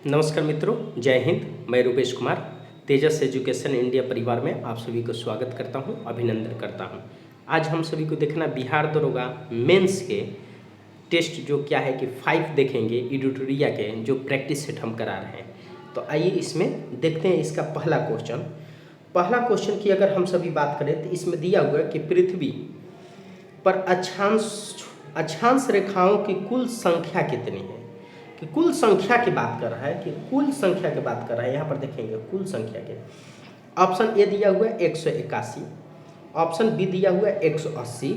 नमस्कार मित्रों, जय हिंद। मैं रूपेश कुमार तेजस एजुकेशन इंडिया परिवार में आप सभी को स्वागत करता हूं, अभिनंदन करता हूं। आज हम सभी को देखना बिहार दरोगा मेंस के टेस्ट जो क्या है कि 5 देखेंगे एडिटोरिया के जो प्रैक्टिस सेट हम करा रहे हैं। तो आइए इसमें देखते हैं इसका पहला क्वेश्चन की अगर हम सभी बात करें तो इसमें दिया हुआ है कि पृथ्वी पर अक्षांश रेखाओं की कुल संख्या कितनी है। कि कुल संख्या की बात कर रहा है यहाँ पर देखेंगे कुल संख्या के। ऑप्शन ए दिया हुआ है 181, ऑप्शन बी दिया हुआ है 180,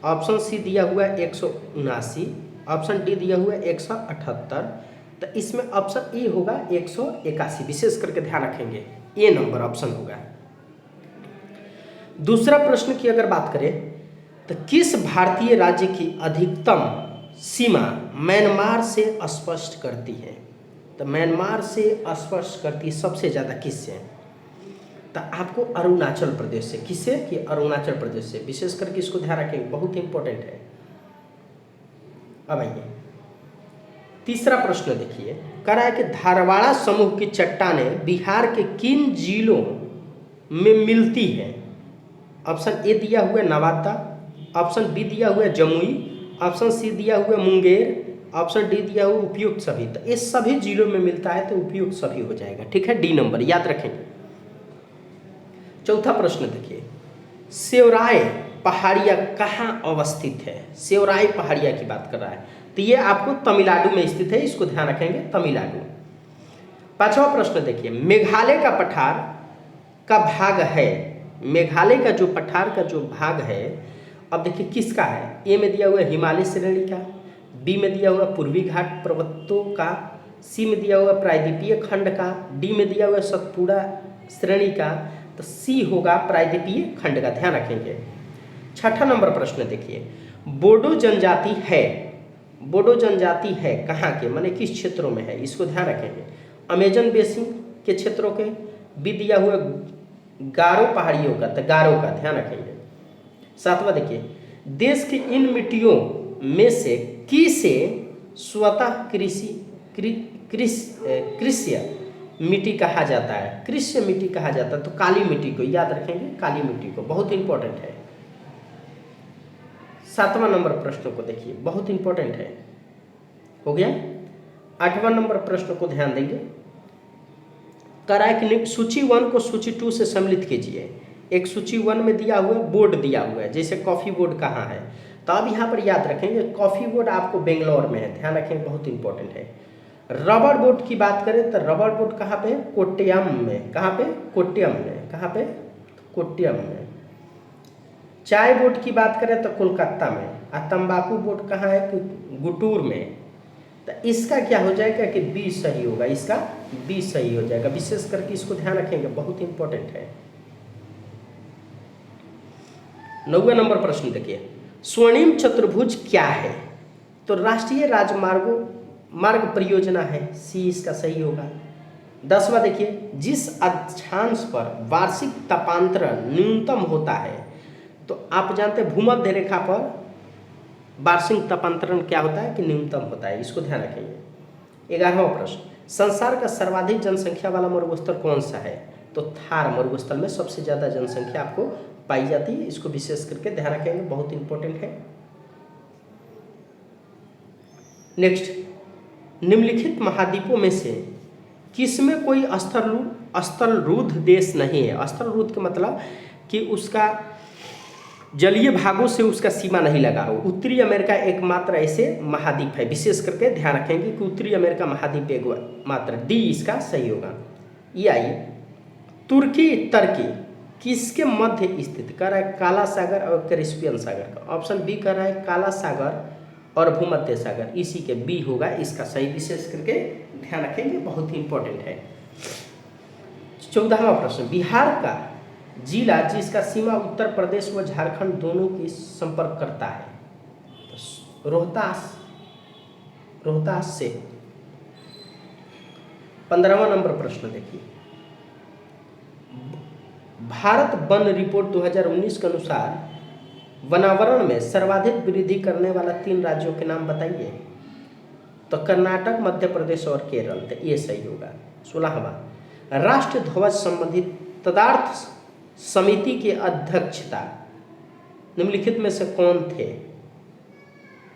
ऑप्शन सी दिया हुआ है 179, ऑप्शन डी दिया हुआ है 178। तो इसमें ऑप्शन ए होगा 181, विशेष करके ध्यान रखेंगे ए नंबर ऑप्शन होगा। दूसरा प्रश्न की अगर बात करें तो किस भारतीय राज्य की अधिकतम सीमा म्यांमार से स्पष्ट करती है। तो म्यांमार से स्पष्ट करती सबसे ज़्यादा किससे। तो आपको अरुणाचल प्रदेश से। किससे कि अरुणाचल प्रदेश से। विशेष करके इसको ध्यान रखेंगे, बहुत इंपॉर्टेंट है। अब आइए तीसरा प्रश्न देखिए, कह रहा है कि धारवाड़ा समूह की चट्टानें बिहार के किन जिलों में मिलती है। ऑप्शन ए दिया हुआ है नवादा, ऑप्शन बी दिया हुआ है जमुई, ऑप्शन सी दिया हुआ है मुंगेर, ऑप्शन डी दिया हुआ उपयुक्त सभी। तो ये सभी जिलों में मिलता है तो उपयुक्त सभी हो जाएगा। ठीक है, डी नंबर याद रखेंगे। चौथा प्रश्न देखिए, सेवराय पहाड़िया कहाँ अवस्थित है। सेवराय पहाड़िया की बात कर रहा है तो ये आपको तमिलनाडु में स्थित है, इसको ध्यान रखेंगे तमिलनाडु। पांचवा प्रश्न देखिए, मेघालय का पठार का भाग है। मेघालय का जो पठार का जो भाग है, अब देखिए किसका है। ए में दिया हुआ है हिमालय श्रेणी का, बी में दिया हुआ पूर्वी घाट पर्वतों का, सी में दिया हुआ प्रायद्वीपीय खंड का, डी में दिया हुआ सतपुड़ा श्रेणी का। तो सी होगा प्रायद्वीपीय खंड का, ध्यान रखेंगे। छठा नंबर प्रश्न देखिए, बोडो जनजाति है। बोडो जनजाति है कहाँ के, माने किस क्षेत्रों में है, इसको ध्यान रखेंगे। अमेजन बेसिन के क्षेत्रों के, बी दिया हुआ गारो पहाड़ियों का, तो गारो का ध्यान रखेंगे। सातवां देखिए, देश की इन मिट्टियों में से किसे स्वतः कृष्य मिट्टी कहा जाता है। कृष्य मिट्टी कहा जाता है तो काली मिट्टी को याद रखेंगे, काली मिट्टी को, बहुत इंपॉर्टेंट है। सातवां नंबर प्रश्न को देखिए, बहुत इंपॉर्टेंट है, हो गया। आठवां नंबर प्रश्न को ध्यान देंगे, कह रहा है कि सूची 1 को सूची 2 से सम्मिलित कीजिए। एक सूची 1 में दिया हुआ है बोर्ड दिया हुआ है, जैसे कॉफ़ी बोर्ड कहाँ है। तो अब यहाँ पर याद रखेंगे कॉफ़ी बोर्ड आपको बेंगलोर में है, ध्यान रखेंगे, बहुत इंपॉर्टेंट है। रबर बोर्ड की बात करें तो रबर बोर्ड कहाँ पे, कोट्टयम में। कहाँ पे, कोट्टयम में। कहाँ पे, कोट्टयम में। चाय बोर्ड की बात करें तो कोलकाता में। और तंबाकू बोर्ड कहाँ है, गुटूर में। तो इसका क्या हो जाएगा कि बी सही होगा, इसका बी सही हो जाएगा। विशेष करके इसको ध्यान रखेंगे, बहुत इंपॉर्टेंट है। 9वां नंबर प्रश्न देखिए, स्वर्णिम चतुर्भुज क्या है। तो राष्ट्रीय मार्ग परियोजना है, सी इसका सही होगा। 10वां देखिए, जिस अक्षांश पर वार्षिक तापांतरण न्यूनतम होता है। तो आप जानते हैं भूमध्य रेखा पर वार्षिक तापांतरण क्या होता है कि न्यूनतम होता है, इसको ध्यान रखेंगे। 11वां प्रश्न, संसार का सर्वाधिक जनसंख्या वाला मरुस्थल कौन सा है। तो थार मरुस्थल में सबसे ज़्यादा जनसंख्या आपको पाई जाती है, इसको विशेष करके ध्यान रखेंगे, बहुत इंपॉर्टेंट है। नेक्स्ट, निम्नलिखित महाद्वीपों में से किसमें कोई स्थलरूद्ध देश नहीं है। स्थलरूद्ध का मतलब कि उसका जलीय भागों से उसका सीमा नहीं लगा हो। उत्तरी अमेरिका एकमात्र ऐसे महाद्वीप है, विशेष करके ध्यान रखेंगे कि उत्तरी अमेरिका महाद्वीप एक मात्र, डी इसका सही होगा। ये आइए, तुर्की किसके मध्य स्थित, कह रहा है काला सागर और कैस्पियन सागर का। ऑप्शन बी कह रहा है काला सागर और भूमध्य सागर, इसी के बी होगा इसका सही, विशेष करके ध्यान रखेंगे, बहुत ही इंपॉर्टेंट है। 14वां प्रश्न, बिहार का जिला जिसका सीमा उत्तर प्रदेश व झारखंड दोनों की संपर्क करता है। तो रोहतास से। 15वां नंबर प्रश्न देखिए, भारत वन रिपोर्ट 2019 के अनुसार वनावरण में सर्वाधिक वृद्धि करने वाला 3 राज्यों के नाम बताइए। तो कर्नाटक, मध्य प्रदेश और केरल, तो ये सही होगा। 16वां, राष्ट्र ध्वज संबंधित तदार्थ समिति के अध्यक्षता निम्नलिखित में से कौन थे?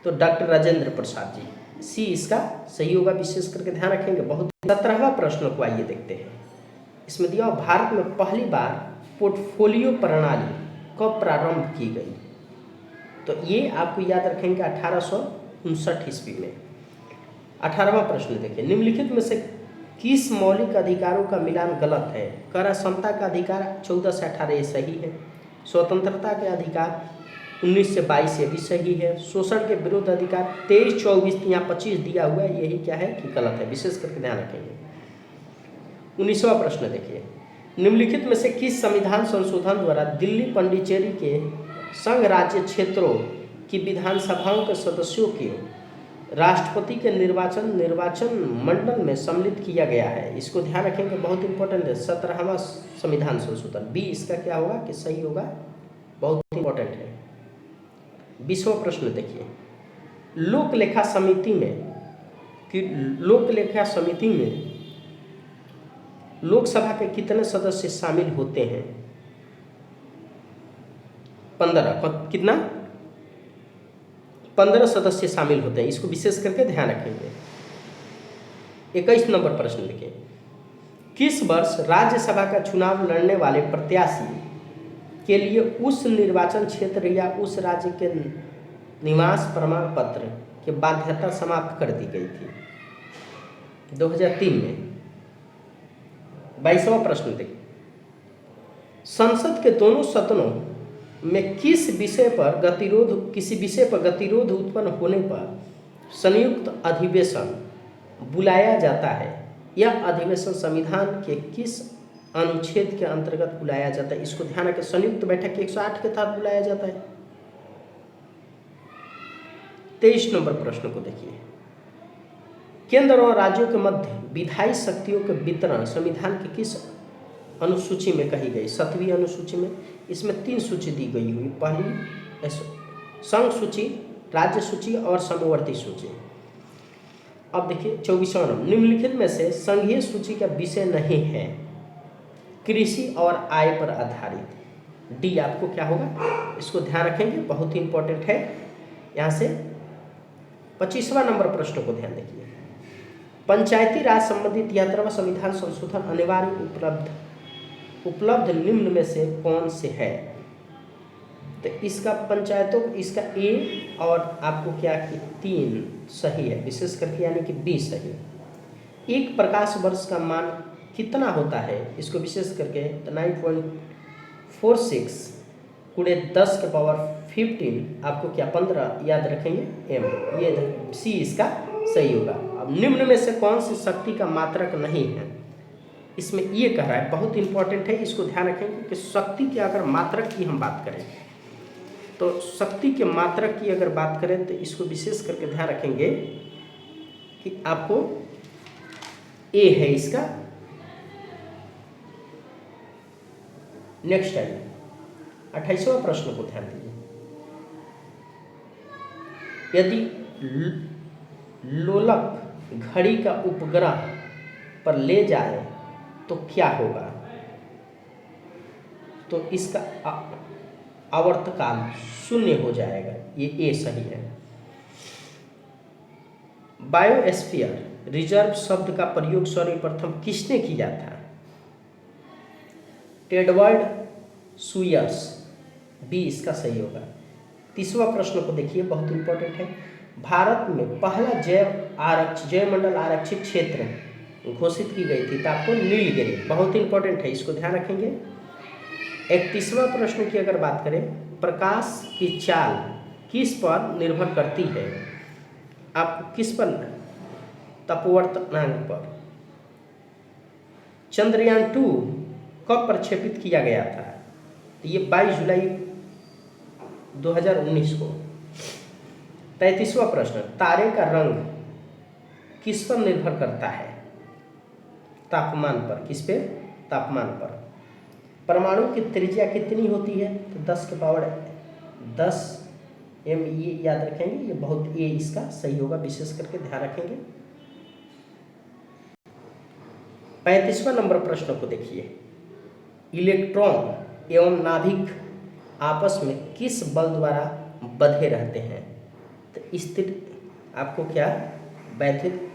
तो डॉक्टर राजेंद्र प्रसाद जी, सी इसका सही होगा, विशेष करके ध्यान रखेंगे। बहुत 17वां प्रश्न को आइए देखते हैं। इसमें दिया भारत में पहली बार पोर्टफोलियो प्रणाली कब प्रारंभ की गई? तो ये आपको याद रखेंगे 1859 ईस्वी में। 18वां प्रश्न देखिए, निम्नलिखित में से किस मौलिक अधिकारों का मिलान गलत है? कर समता का अधिकार 14 से 18 ये सही है। स्वतंत्रता के अधिकार 19 से 22 ये भी सही है। शोषण के विरुद्ध अधिकार 23, 24 यहाँ 25 दिया हुआ है, यही क्या है कि गलत है, विशेष करके ध्यान रखेंगे। 19वां प्रश्न देखिए, निम्नलिखित में से किस संविधान संशोधन द्वारा दिल्ली पंडिचेरी के संघ राज्य क्षेत्रों की विधानसभाओं के सदस्यों के राष्ट्रपति के निर्वाचन मंडल में सम्मिलित किया गया है? इसको ध्यान रखेंगे, बहुत इंपॉर्टेंट है। 17वां संविधान संशोधन, बी इसका क्या होगा कि सही होगा, बहुत इंपॉर्टेंट है। 20वां प्रश्न देखिए, लोकलेखा समिति में लोकसभा के कितने सदस्य शामिल होते हैं? 15, कितना? 15 सदस्य शामिल होते हैं, इसको विशेष करके ध्यान रखेंगे। 21 नंबर प्रश्न देखिए, किस वर्ष राज्यसभा का चुनाव लड़ने वाले प्रत्याशी के लिए उस निर्वाचन क्षेत्र या उस राज्य के निवास प्रमाण पत्र की बाध्यता समाप्त कर दी गई थी? 2003 में। 22वां प्रश्न देखिए, संसद के दोनों सदनों में किसी विषय पर गतिरोध उत्पन्न होने पर संयुक्त अधिवेशन बुलाया जाता है? यह अधिवेशन संविधान के किस अनुच्छेद के अंतर्गत बुलाया जाता है? इसको ध्यान रखें, संयुक्त बैठक 108 के तहत बुलाया जाता है। 23 नंबर प्रश्न को देखिए, केंद्र और राज्यों के मध्य विधायी शक्तियों के वितरण संविधान की किस अनुसूची में कही गई? 7वीं अनुसूची में। इसमें 3 सूची दी गई हुई, पहली संघ सूची, राज्य सूची और समवर्ती सूची। अब देखिए 24वां नंबर, निम्नलिखित में से संघीय सूची का विषय नहीं है? कृषि और आय पर आधारित, डी आपको क्या होगा, इसको ध्यान रखेंगे, बहुत ही इंपॉर्टेंट है। यहाँ से 25वां नंबर प्रश्न को ध्यान देखिए, पंचायती राज संबंधी 73वां संविधान संशोधन अनिवार्य उपलब्ध निम्न में से कौन से है? तो इसका पंचायतों, इसका ए और आपको क्या कि 3 सही है, विशेष करके यानी कि बी सही। एक प्रकाश वर्ष का मान कितना होता है? इसको विशेष करके 9.46 गुणे 10 के पावर 15 आपको क्या 15 याद रखेंगे एम, ये सी इसका सही होगा। अब निम्न में से कौन सी शक्ति का मात्रक नहीं है? इसमें ये कह रहा है, बहुत इंपॉर्टेंट है, इसको ध्यान रखेंगे कि शक्ति की अगर मात्रक की हम बात करें तो शक्ति के मात्रक की अगर बात करें तो इसको विशेष करके ध्यान रखेंगे कि आपको ए है इसका। नेक्स्ट आइए 28वां प्रश्न को ध्यान दीजिए, यदि लोलक घड़ी का उपग्रह पर ले जाए तो क्या होगा? तो इसका आवर्तकाल 0 हो जाएगा, ये ए सही है। बायोस्फीयर रिजर्व शब्द का प्रयोग सर्वप्रथम किसने किया था? एडवर्ड सुयर्स, बी इसका सही होगा। 30वां प्रश्न को देखिए, बहुत इंपॉर्टेंट है, भारत में पहला जैव मंडल आरक्षित क्षेत्र घोषित की गई थी तो आपको नीलगिरी, बहुत इंपॉर्टेंट है, इसको ध्यान रखेंगे। 31वां प्रश्न की अगर बात करें, प्रकाश की चाल किस पर निर्भर करती है? आप किस पर? तपोवर्तनांक पर। चंद्रयान 2 कब प्रक्षेपित किया गया था? तो ये 22 जुलाई 2019 को। 33वां प्रश्न, तारे का रंग किस पर निर्भर करता है? तापमान पर। किस पे? तापमान पर। परमाणु की त्रिज्या कितनी होती है? तो 10 के पावर 10 एम ये याद रखेंगे, ये बहुत ए इसका सही होगा, विशेष करके ध्यान रखेंगे। 35वां नंबर प्रश्न को देखिए, इलेक्ट्रॉन एवं नाभिक आपस में किस बल द्वारा बंधे रहते हैं? तो स्थिर आपको क्या, वैद्युत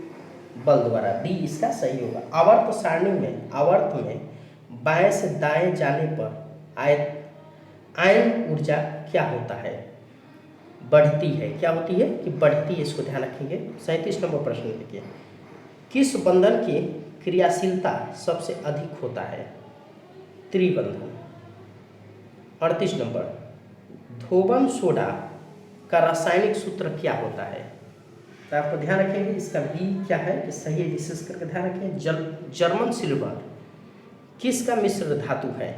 बल द्वारा, डी इसका सही होगा। आवर्त सारणी में आवर्त में बाएं से दाएं जाने पर आयन ऊर्जा क्या होता है? बढ़ती है। क्या होती है कि बढ़ती है, इसको ध्यान रखेंगे। 37 नंबर प्रश्न देखिए, किस बंधन की क्रियाशीलता सबसे अधिक होता है? त्रिबंधन। 38 नंबर, धोबन सोडा का रासायनिक सूत्र क्या होता है? तो आपको ध्यान रखेंगे, इसका बी क्या है कि सही है, विशेष करके ध्यान रखें। जर्मन सिल्वर किसका मिश्र धातु है?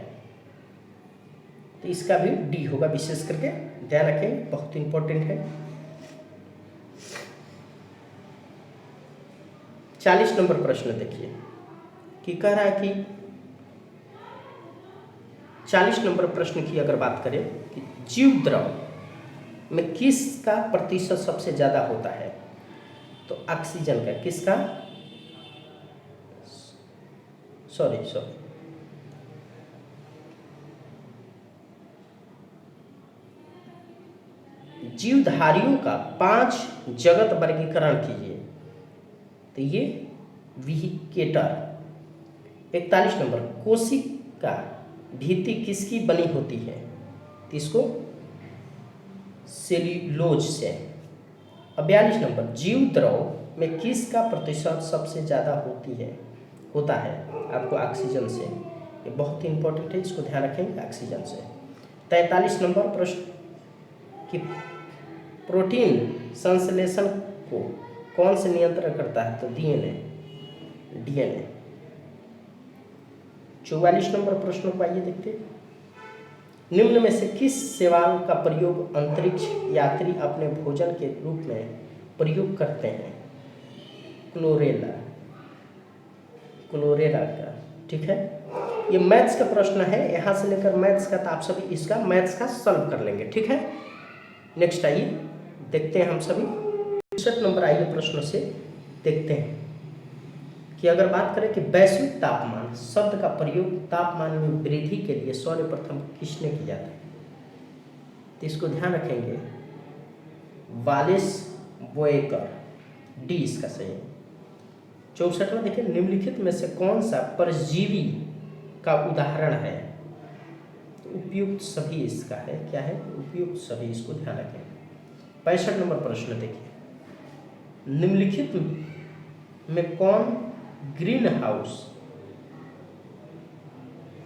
तो इसका भी डी होगा, विशेष करके ध्यान रखें, बहुत इंपॉर्टेंट है। 40 नंबर प्रश्न देखिए कि कह रहा है कि 40 नंबर प्रश्न की अगर बात करें कि जीव द्रव में किसका प्रतिशत सबसे ज्यादा होता है? तो ऑक्सीजन का। किसका? सॉरी जीवधारियों का 5 जगत वर्गीकरण कीजिए। तो ये विहिकेटर। 41 नंबर, कोशिका भित्ति किसकी बनी होती है? तो इसको सेल्यूलोज से। 42 नंबर, जीव द्रव में किसका प्रतिशत सबसे ज़्यादा होता है? आपको ऑक्सीजन से। ये बहुत इंपॉर्टेंट है, इसको ध्यान रखेंगे, ऑक्सीजन से। 43 नंबर प्रश्न कि प्रोटीन संश्लेषण को कौन से नियंत्रण करता है? तो डीएनए। 44 नंबर प्रश्न को आइए देखते हैं, निम्न में से किस शैवाल का प्रयोग अंतरिक्ष यात्री अपने भोजन के रूप में प्रयोग करते हैं? क्लोरेला का। ठीक है, ये मैथ्स का प्रश्न है, यहाँ से लेकर मैथ्स का, तो आप सभी इसका मैथ्स का सॉल्व कर लेंगे। ठीक है, नेक्स्ट आइए देखते हैं हम सभी 63 नंबर आइए प्रश्न से देखते हैं कि अगर बात करें कि वैश्विक तापमान शब्द का प्रयोग तापमान में वृद्धि के लिए सर्वप्रथम किसने किया था? तो इसको ध्यान रखेंगे, वालेस बोएकर, डी इसका सही। 64वां देखिए, निम्नलिखित में से कौन सा परजीवी का उदाहरण है? तो उपयुक्त सभी इसका है। क्या है? उपयुक्त सभी, इसको ध्यान रखें। 65 नंबर प्रश्न देखिए, निम्नलिखित में कौन ग्रीन हाउस,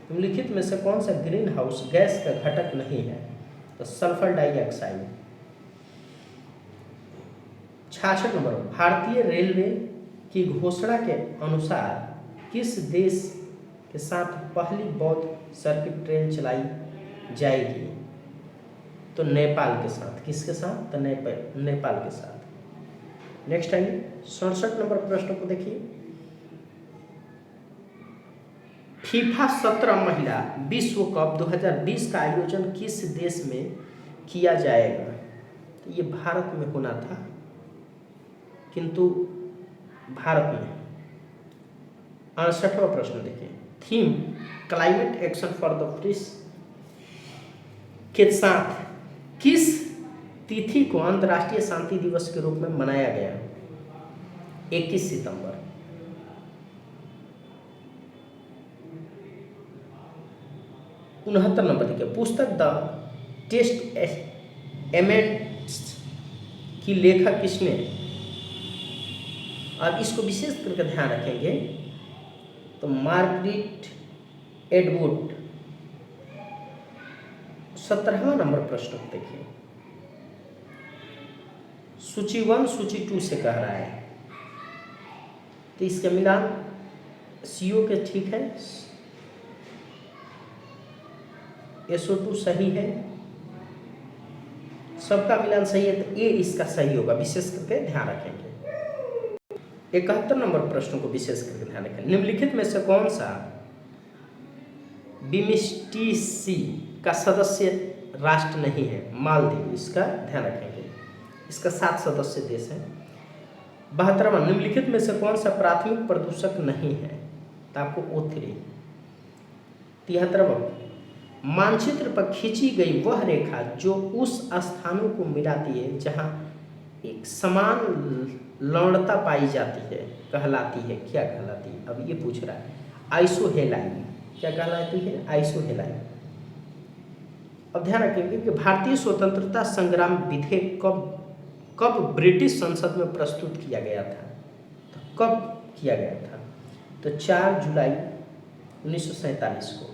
निम्नलिखित में से कौन सा ग्रीन हाउस गैस का घटक नहीं है? तो सल्फर डाइऑक्साइड। 66 नंबर, भारतीय रेलवे की घोषणा के अनुसार किस देश के साथ पहली बौद्ध सर्किट ट्रेन चलाई जाएगी? तो नेपाल के साथ। किसके साथ? तो नेपाल के साथ। नेक्स्ट आइए 67 नंबर प्रश्न को देखिए, फीफा 17 महिला विश्व कप 2020 का आयोजन किस देश में किया जाएगा? तो ये भारत में होना था, किंतु भारत में। 68वां प्रश्न देखिए, theme climate action for the peace के साथ किस तिथि को अंतर्राष्ट्रीय शांति दिवस के रूप में मनाया गया? 21 सितंबर। 69 नंबर देखिए, पुस्तक द टेस्ट एमेंट्स की लेखक किसने? अब इसको विशेष करके ध्यान रखेंगे, तो मार्गरेट एटवुड। 17वां नंबर प्रश्न देखिए, सूची 1 सूची 2 से कह रहा है, तो इसका मिलान CO के ठीक है, SO2 सही है, सबका मिलान सही है, तो A इसका सही होगा, विशेष करके ध्यान रखेंगे। 71 नंबर प्रश्न को विशेष करके ध्यान रखें, निम्नलिखित में से कौन सा बीमिस्टीसी का सदस्य राष्ट्र नहीं है मालदीव, इसका ध्यान रखेंगे। इसका 7 सदस्य देश है। 72वां, निम्नलिखित में से कौन सा प्राथमिक प्रदूषक नहीं है? तो आपको O3। 73वां, मानचित्र पर खींची गई वह रेखा जो उस स्थानों को मिलाती है जहां एक समान लवणता पाई जाती है कहलाती है, क्या कहलाती है? अब ये पूछ रहा है। आइसोहेलाइन। क्या कहलाती है? आइसोहेलाइन। अब ध्यान रखेंगे कि भारतीय स्वतंत्रता संग्राम विधेयक कब ब्रिटिश संसद में प्रस्तुत किया गया था? तो कब किया गया था? तो 4 जुलाई 1947 को।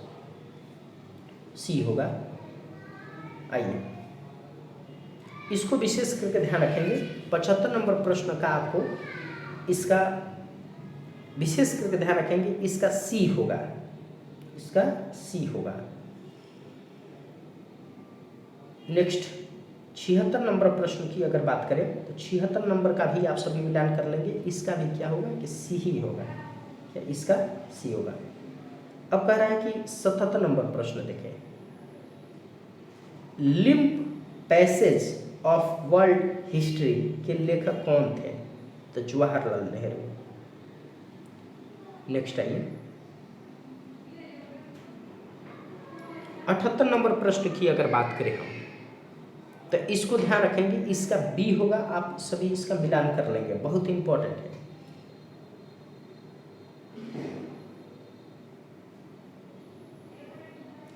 सी होगा। आइए इसको विशेष करके ध्यान रखेंगे। 75 नंबर प्रश्न का आपको इसका विशेष करके ध्यान रखेंगे, इसका सी होगा, इसका सी होगा। नेक्स्ट 76 नंबर प्रश्न की अगर बात करें तो 76 नंबर का भी आप सभी मिलान कर लेंगे, इसका भी क्या होगा कि सी ही होगा। क्या इसका सी होगा। अब कह रहा है कि 77 नंबर प्रश्न देखें, limp passage of world history के लेखक कौन थे? तो जवाहरलाल नेहरू। नेक्स्ट आइए 78 नंबर प्रश्न की अगर बात करें हम तो इसको ध्यान रखेंगे, इसका बी होगा। आप सभी इसका मिलान कर लेंगे, बहुत इंपॉर्टेंट है।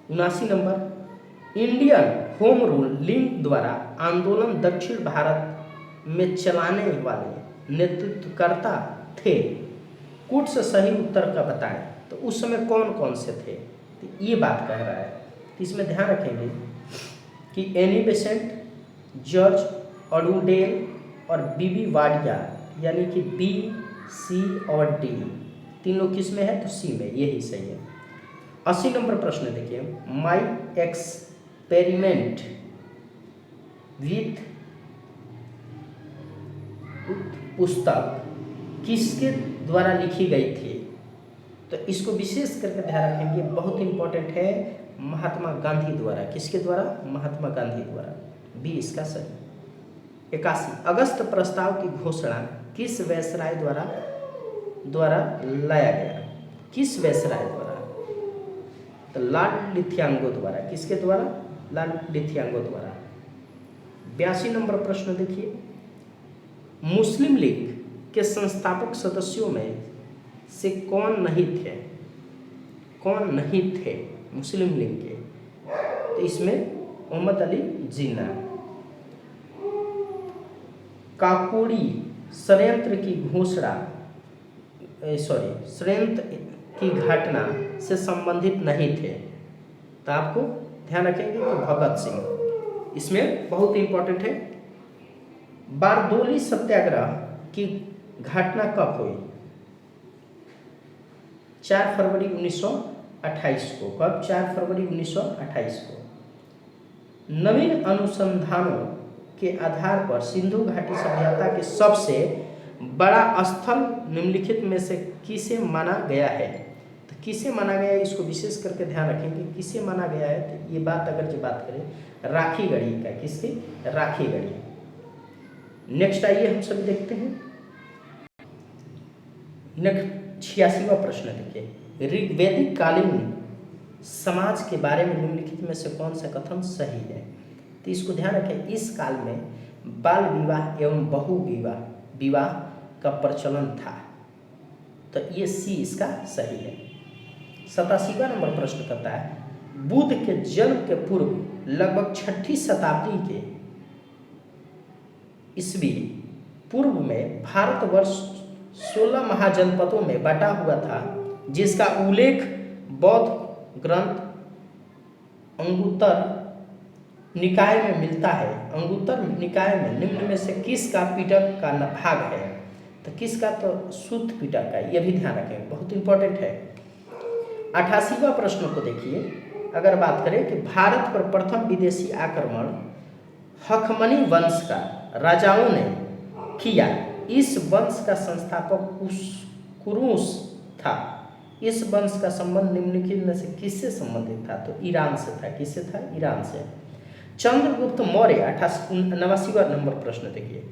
उनासी number, Indian home rule league द्वारा आंदोलन दक्षिण भारत में चलाने वाले नेतृत्वकर्ता थे, कूट से सही उत्तर का बताएं। तो उस समय कौन कौन से थे? तो ये बात कह रहा है। तो इसमें ध्यान रखेंगे कि एनी बेसेंट, जॉर्ज ऑडुडेल और बीबी वाडिया, यानी कि बी, सी और डी तीनों किस में है? तो सी में, यही सही है। 80 नंबर प्रश्न देखिए, माई एक्सपेरिमेंट विथ पुस्तक किसके द्वारा लिखी गई थी? तो इसको विशेष करके ध्यान रखेंगे, बहुत इंपॉर्टेंट है, महात्मा गांधी द्वारा। किसके द्वारा? महात्मा गांधी द्वारा। बी इसका सही। 81, अगस्त प्रस्ताव की घोषणा किस वायसराय द्वारा लाया गया? किस वायसराय द्वारा? तो लॉर्ड लिथियांगो द्वारा। किसके द्वारा? लॉर्ड लिथियांगो द्वारा। 82 नंबर प्रश्न देखिए, मुस्लिम लीग के संस्थापक सदस्यों में से कौन नहीं थे? कौन नहीं थे मुस्लिम लीग के? तो इसमें मोहम्मद अली जिन्ना। काकोरी षड्यंत्र की घोषणा षड्यंत्र की घटना से संबंधित नहीं थे। तो आपको ध्यान रखेंगे कि भगत सिंह। इसमें बहुत इंपॉर्टेंट है, बारदोली सत्याग्रह की घटना कब हुई? 4 फरवरी 1928 को। कब? 4 फरवरी 1928 को। नवीन अनुसंधानों के आधार पर सिंधु घाटी सभ्यता के सबसे बड़ा स्थल निम्नलिखित में से किसे माना गया है? तो किसे माना गया है, इसको विशेष करके ध्यान रखेंगे, किसे माना गया है। तो ये बात अगर जो बात करें राखी गढ़ी का, किसकी? राखी गढ़ी। नेक्स्ट आइए हम सभी देखते हैं। नेक्स्ट 86वां प्रश्न देखिए, ऋग्वैदिक कालीन समाज के बारे में निम्नलिखित में से कौन सा कथन सही है? तो इसको ध्यान रखें, इस काल में बाल विवाह एवं बहु विवाह का प्रचलन था। तो ये सी इसका सही है। 87वां नंबर प्रश्न करता है, बुद्ध के जन्म के पूर्व लगभग 6ठी शताब्दी के ईस्वी पूर्व में भारतवर्ष 16 महाजनपदों में बटा हुआ था, जिसका उल्लेख बौद्ध ग्रंथ अंगुत्तर निकाय में मिलता है। अंगुत्तर निकाय में निम्न में से किसका पिटक का भाग है? तो किसका? तो सूत पिटक का। यह भी ध्यान रखें, बहुत इंपॉर्टेंट है। 88वां प्रश्न को देखिए, अगर बात करें कि भारत पर प्रथम विदेशी आक्रमण हखमनी वंश का राजाओं ने किया, इस वंश का संस्थापक कुरुश था। इस वंश का संबंध निम्नलिखित में से किससे संबंधित था? तो ईरान से था। किससे था? ईरान से। चंद्रगुप्त मौर्य 89वां नंबर प्रश्न देखिए।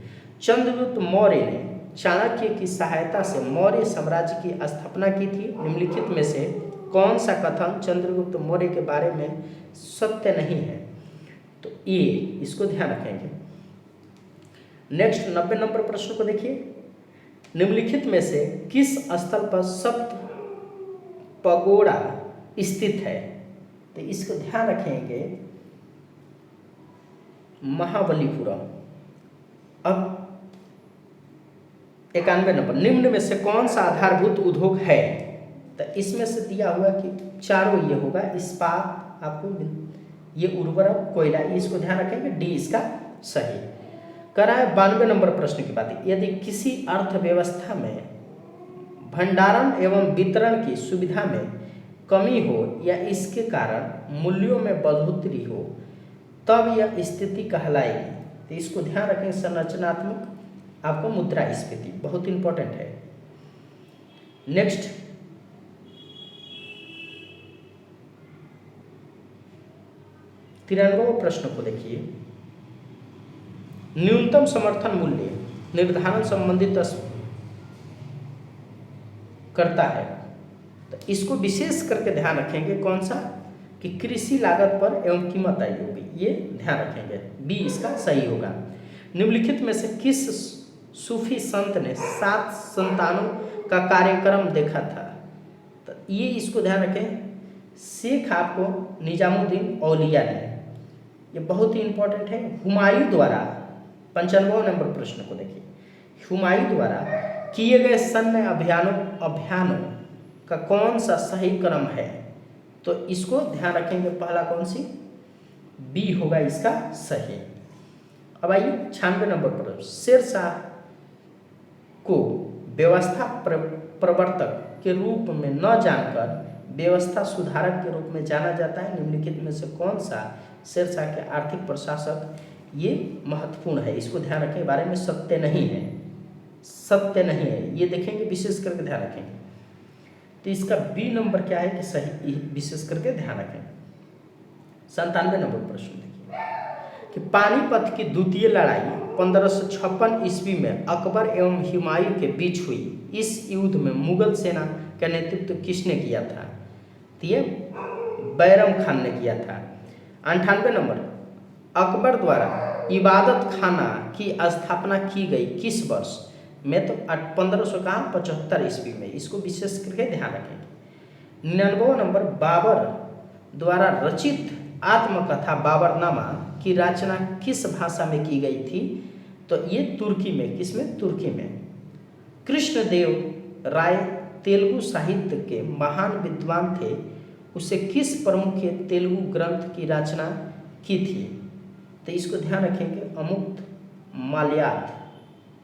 चंद्रगुप्त मौर्य ने चाणक्य की सहायता से मौर्य साम्राज्य की स्थापना की थी। निम्नलिखित में से कौन सा कथन चंद्रगुप्त मौर्य के बारे में सत्य नहीं है? तो ये इसको ध्यान रखेंगे। नेक्स्ट 90 नंबर प्रश्न को देखिए। निम्नलिखित में से किस स्थल पर सप्त पगोड़ा स्थित है? तो इसको ध्यान रखेंगे, महाबलीपुरम। अब 91 नंबर, निम्न में से कौन सा आधारभूत उद्योग है? तो इसमें से दिया हुआ कि चारों ये होगा, इस्पात, आपको ये उर्वरक, कोयला, इसको ध्यान रखेंगे, डी इसका सही। करा है 92 नंबर प्रश्न की बात। यदि किसी अर्थव्यवस्था में भंडारण एवं वितरण की सुविधा में कमी हो या इसके कारण मूल्यों में बढ़ोतरी हो तब यह स्थिति कहलाएगी। तो इसको ध्यान रखें, संरचनात्मक आपको मुद्रास्फीति बहुत इंपॉर्टेंट है। नेक्स्ट 93वें प्रश्न को देखिए। न्यूनतम समर्थन मूल्य निर्धारण संबंधित करता है। तो इसको विशेष करके ध्यान रखेंगे, कौन सा, कि कृषि लागत पर एवं कीमत आई होगी, ये ध्यान रखेंगे, बी इसका सही होगा। निम्नलिखित में से किस सूफी संत ने 7 संतानों का कार्यक्रम देखा था? तो ये इसको ध्यान रखें, शेख आपको निजामुद्दीन औलिया ने, ये बहुत ही इंपॉर्टेंट है। हुमायूं द्वारा 95वें नंबर प्रश्न को देखिए। हुमायूं द्वारा किए गए सैन्य अभियानों का कौन सा सही क्रम है? तो इसको ध्यान रखेंगे, पहला कौन सी, बी होगा इसका सही। अब आइए 96 नंबर पर, शेरशाह को व्यवस्था प्रवर्तक के रूप में न जानकर व्यवस्था सुधारक के रूप में जाना जाता है। निम्नलिखित में से कौन सा शेरशाह के आर्थिक प्रशासक, ये महत्वपूर्ण है, इसको ध्यान रखें, बारे में सत्य नहीं है, सत्य नहीं है, ये देखेंगे, विशेष करके ध्यान रखेंगे। तो इसका बी नंबर क्या है कि सही, विशेष करके ध्यान रखें। 97 नंबर प्रश्न देखिए कि पानीपत की द्वितीय लड़ाई 1556 ईस्वी में अकबर एवं हुमायूं के बीच हुई। इस युद्ध में मुगल सेना का नेतृत्व किसने किया था? तो ये बैरम खान ने किया था। 98 नंबर, अकबर द्वारा इबादत खाना की स्थापना की गई किस वर्ष में? तो 1575 ईस्वी में, इसको विशेष करके ध्यान रखेंगे। 99 नंबर, बाबर द्वारा रचित आत्मकथा बाबरनामा की रचना किस भाषा में की गई थी? तो ये तुर्की में, किसमें, तुर्की में। कृष्णदेव राय तेलुगु साहित्य के महान विद्वान थे, उसे किस प्रमुख तेलुगु ग्रंथ की रचना की थी? तो इसको ध्यान रखेंगे, अमुक्त माल्यार्थ।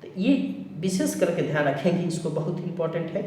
तो ये विशेष करके ध्यान रखेंगे, इसको बहुत इंपॉर्टेंट है।